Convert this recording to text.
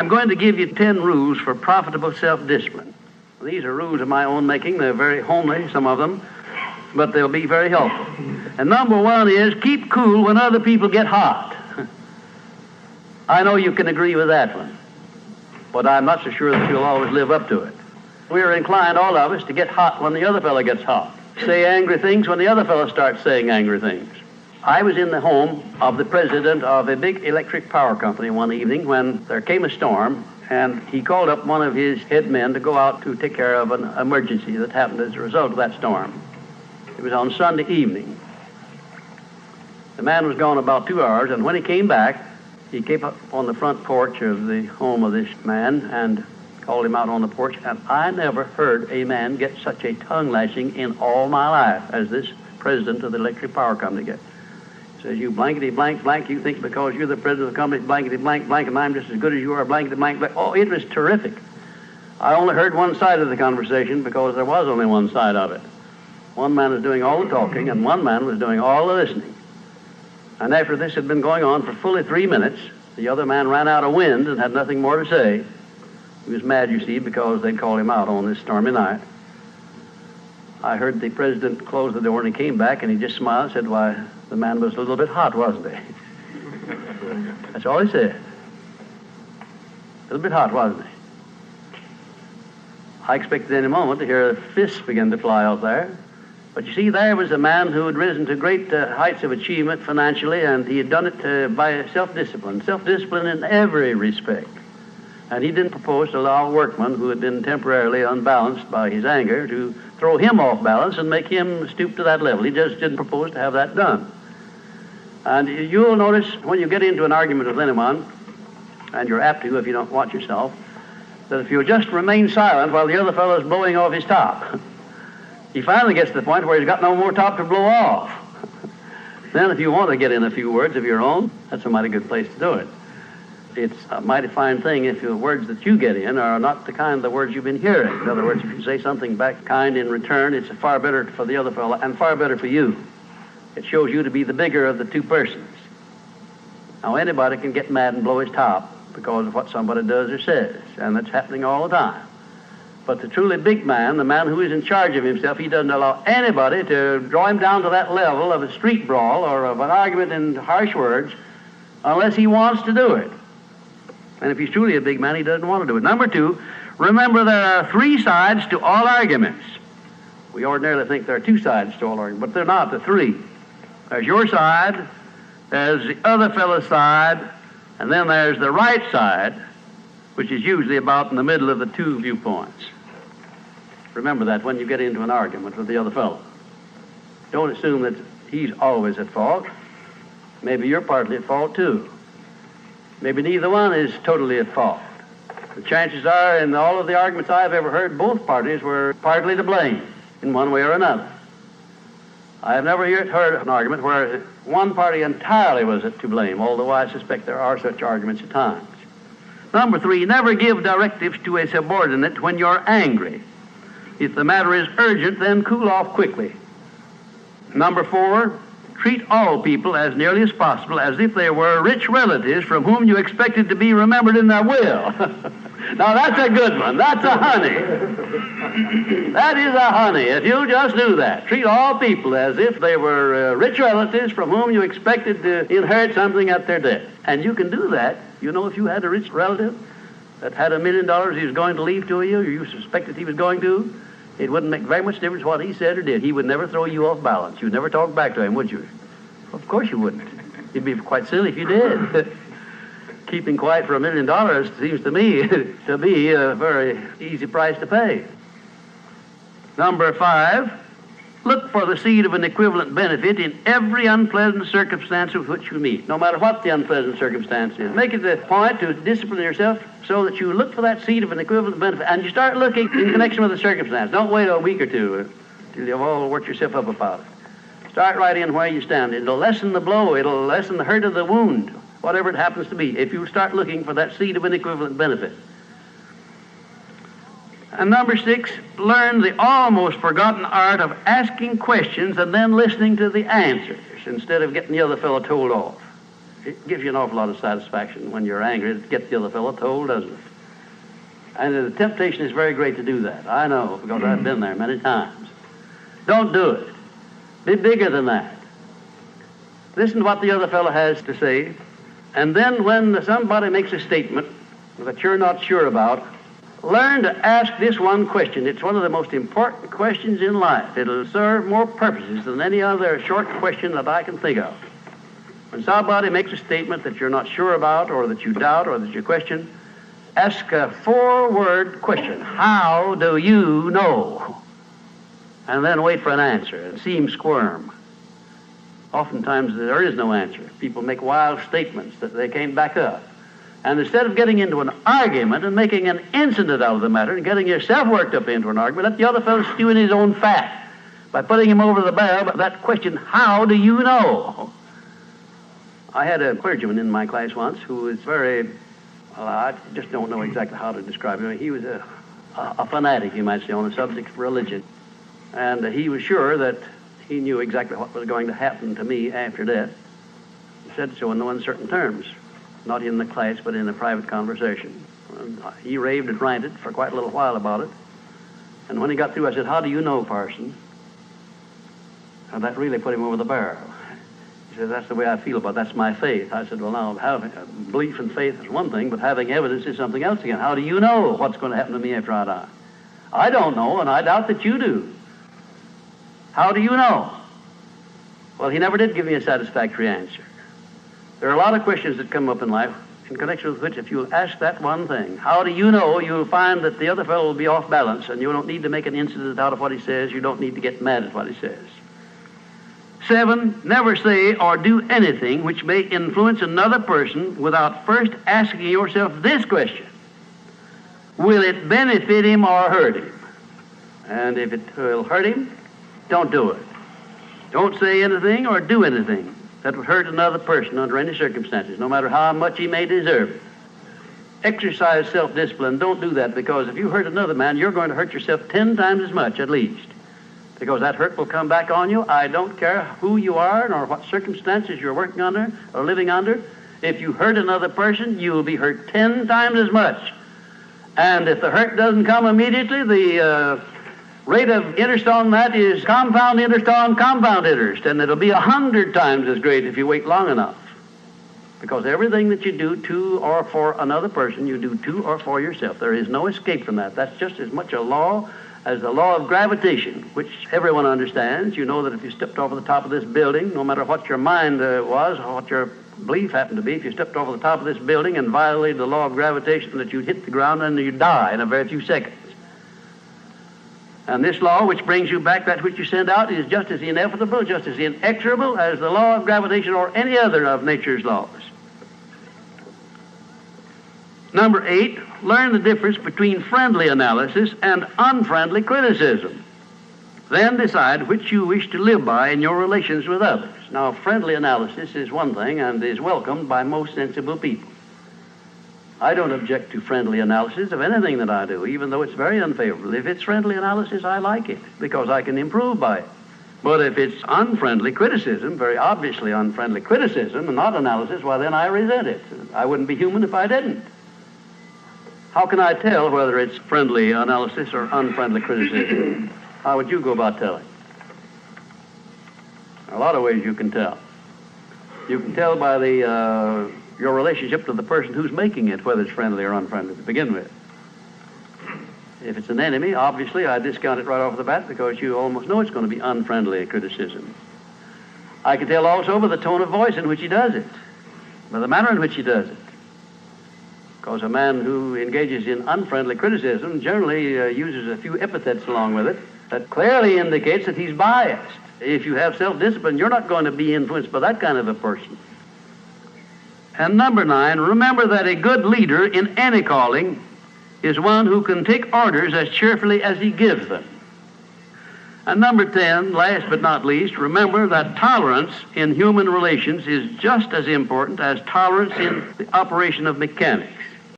I'm going to give you 10 rules for profitable self-discipline. These are rules of my own making. They're very homely, some of them, but they'll be very helpful. And number one is keep cool when other people get hot. I know you can agree with that one, but I'm not so sure that you'll always live up to it. We're inclined, all of us, to get hot when the other fellow gets hot. Say angry things when the other fellow starts saying angry things. I was in the home of the president of a big electric power company one evening when there came a storm, and he called up one of his head men to go out to take care of an emergency that happened as a result of that storm. It was on Sunday evening. The man was gone about 2 hours, and when he came back, he came up on the front porch of the home of this man and called him out on the porch, and I never heard a man get such a tongue lashing in all my life as this president of the electric power company gets. Says, you blankety blank blank, you think because you're the president of the company, blankety blank blank, and I'm just as good as you are, blankety blank blank. Oh, it was terrific. I only heard one side of the conversation because there was only one side of it. One man was doing all the talking, and one man was doing all the listening. And after this had been going on for fully 3 minutes, the other man ran out of wind and had nothing more to say. He was mad, you see, because they'd called him out on this stormy night. I heard the president close the door, and he came back, and he just smiled and said, why, the man was a little bit hot, wasn't he? That's all he said. A little bit hot, wasn't he? I expected any moment to hear fists begin to fly out there. But you see, there was a man who had risen to great heights of achievement financially, and he had done it by self-discipline in every respect. And he didn't propose to allow a workman who had been temporarily unbalanced by his anger to throw him off balance and make him stoop to that level. He just didn't propose to have that done. And you'll notice when you get into an argument with anyone, and you're apt to if you don't watch yourself, that if you'll just remain silent while the other fellow's blowing off his top, he finally gets to the point where he's got no more top to blow off. Then if you want to get in a few words of your own, that's a mighty good place to do it. It's a mighty fine thing if the words that you get in are not the kind of the words you've been hearing. In other words, if you say something back kind in return, it's far better for the other fellow and far better for you. It shows you to be the bigger of the two persons. Now, anybody can get mad and blow his top because of what somebody does or says, and that's happening all the time. But the truly big man, the man who is in charge of himself, he doesn't allow anybody to draw him down to that level of a street brawl or of an argument in harsh words unless he wants to do it. And if he's truly a big man, he doesn't want to do it. Number two, remember there are 3 sides to all arguments. We ordinarily think there are 2 sides to all arguments, but they're not, the 3. There's your side, there's the other fellow's side, and then there's the right side, which is usually about in the middle of the 2 viewpoints. Remember that when you get into an argument with the other fellow. Don't assume that he's always at fault. Maybe you're partly at fault too. Maybe neither one is totally at fault. The chances are, in all of the arguments I've ever heard, both parties were partly to blame in one way or another. I have never yet heard an argument where one party entirely was to blame, although I suspect there are such arguments at times. Number 3, never give directives to a subordinate when you're angry. If the matter is urgent, then cool off quickly. Number 4, treat all people as nearly as possible as if they were rich relatives from whom you expected to be remembered in their will. Now that's a good one. That's a honey. That is a honey. If you just do that, treat all people as if they were rich relatives from whom you expected to inherit something at their death. And you can do that. You know, if you had a rich relative that had $1 million he was going to leave to you, or you suspected he was going to, it wouldn't make very much difference what he said or did. He would never throw you off balance. You'd never talk back to him, would you? Of course you wouldn't. You'd be quite silly if you did. Keeping quiet for $1 million seems to me to be a very easy price to pay. Number 5, look for the seed of an equivalent benefit in every unpleasant circumstance with which you meet, no matter what the unpleasant circumstance is. Make it a point to discipline yourself so that you look for that seed of an equivalent benefit, and you start looking in connection with the circumstance. Don't wait a week or two till you've all worked yourself up about it. Start right in where you stand. It'll lessen the blow. It'll lessen the hurt of the wound, whatever it happens to be, if you start looking for that seed of an equivalent benefit. And number 6, learn the almost forgotten art of asking questions and then listening to the answers instead of getting the other fellow told off. It gives you an awful lot of satisfaction when you're angry to get the other fellow told, doesn't it? And the temptation is very great to do that. I know, because I've been there many times. Don't do it. Be bigger than that. Listen to what the other fellow has to say, and then when somebody makes a statement that you're not sure about, learn to ask this one question. It's one of the most important questions in life. It'll serve more purposes than any other short question that I can think of. When somebody makes a statement that you're not sure about, or that you doubt, or that you question, ask a 4-word question. How do you know? And then wait for an answer and see him squirm. Oftentimes there is no answer. People make wild statements that they can't back up. And instead of getting into an argument and making an incident out of the matter and getting yourself worked up into an argument, let the other fellow stew in his own fat by putting him over the barrel of that question, how do you know? I had a clergyman in my class once who was very, I just don't know exactly how to describe him. He was a fanatic, you might say, on the subject of religion. And he was sure that he knew exactly what was going to happen to me after death. He said so in no uncertain terms, not in the class, but in a private conversation. And he raved and ranted for quite a little while about it. And when he got through, I said, how do you know, parson? And that really put him over the barrel. He said, that's the way I feel about it. That's my faith. I said, well, now, having belief and faith is one thing, but having evidence is something else again. How do you know what's going to happen to me after I die? I don't know, and I doubt that you do. How do you know? Well, he never did give me a satisfactory answer. There are a lot of questions that come up in life in connection with which, if you'll ask that one thing, how do you know, you'll find that the other fellow will be off balance, and you don't need to make an incident out of what he says. You don't need to get mad at what he says. 7, never say or do anything which may influence another person without first asking yourself this question: will it benefit him or hurt him? And if it will hurt him, don't do it. Don't say anything or do anything that would hurt another person under any circumstances, no matter how much he may deserve it. Exercise self-discipline. Don't do that, because if you hurt another man, you're going to hurt yourself 10 times as much at least, because that hurt will come back on you. I don't care who you are nor what circumstances you're working under or living under. If you hurt another person, you will be hurt 10 times as much. And if the hurt doesn't come immediately, the rate of interest on that is compound interest on compound interest, and it'll be 100 times as great if you wait long enough. Because everything that you do to or for another person, you do to or for yourself. There is no escape from that. That's just as much a law as the law of gravitation, which everyone understands. You know that if you stepped over the top of this building, no matter what your mind was or what your belief happened to be, if you stepped over the top of this building and violated the law of gravitation, that you'd hit the ground and you'd die in a very few seconds. And this law, which brings you back that which you send out, is just as inevitable, just as inexorable as the law of gravitation or any other of nature's laws. Number 8, learn the difference between friendly analysis and unfriendly criticism. Then decide which you wish to live by in your relations with others. Now, friendly analysis is one thing and is welcomed by most sensible people. I don't object to friendly analysis of anything that I do, even though it's very unfavorable. If it's friendly analysis, I like it, because I can improve by it. But if it's unfriendly criticism, very obviously unfriendly criticism, and not analysis, well, then I resent it. I wouldn't be human if I didn't. How can I tell whether it's friendly analysis or unfriendly criticism? How would you go about telling? There are a lot of ways you can tell. You can tell by your relationship to the person who's making it, whether it's friendly or unfriendly to begin with. If it's an enemy, obviously I discount it right off the bat, because you almost know it's going to be unfriendly criticism. I can tell also by the tone of voice in which he does it, by the manner in which he does it. Because a man who engages in unfriendly criticism generally uses a few epithets along with it that clearly indicates that he's biased. If you have self-discipline, you're not going to be influenced by that kind of a person. And number 9, remember that a good leader in any calling is one who can take orders as cheerfully as he gives them. And number 10, last but not least, remember that tolerance in human relations is just as important as tolerance in the operation of mechanics.